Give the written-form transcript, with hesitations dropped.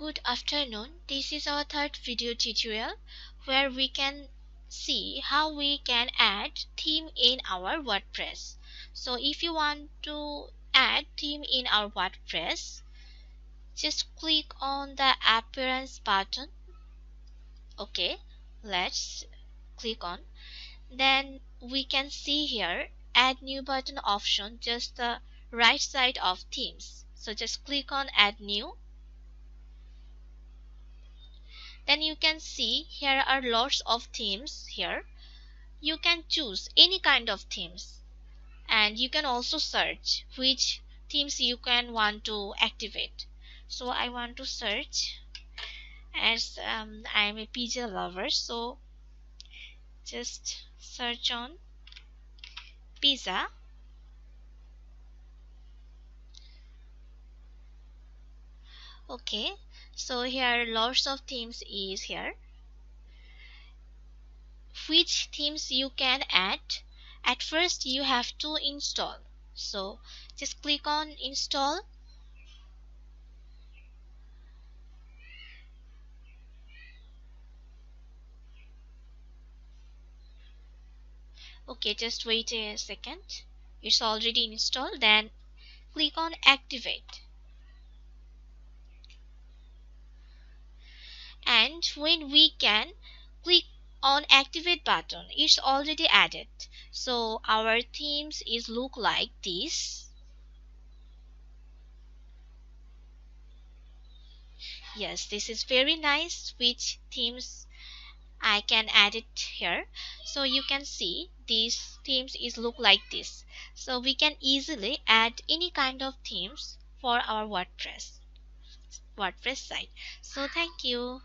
Good afternoon. This is our third video tutorial where we can see how we can add theme in our WordPress. So if you want to add theme in our WordPress, just click on the appearance button. Okay, let's click on. Then we can see here add new button option, just the right side of themes. So just click on add new. Then you can see here are lots of themes here. You can choose any kind of themes, and you can also search which themes you can want to activate. So I want to search, as I'm a pizza lover, so just search on pizza. Okay, so here lots of themes is here. Which themes you can add? At first you have to install, so just click on install. Okay, just wait a second. It's already installed. Then click on activate. And when we can click on activate button, it's already added. So our themes is look like this. Yes, this is very nice. Which themes I can add it here. So you can see these themes is look like this. So we can easily add any kind of themes for our WordPress site. So thank you.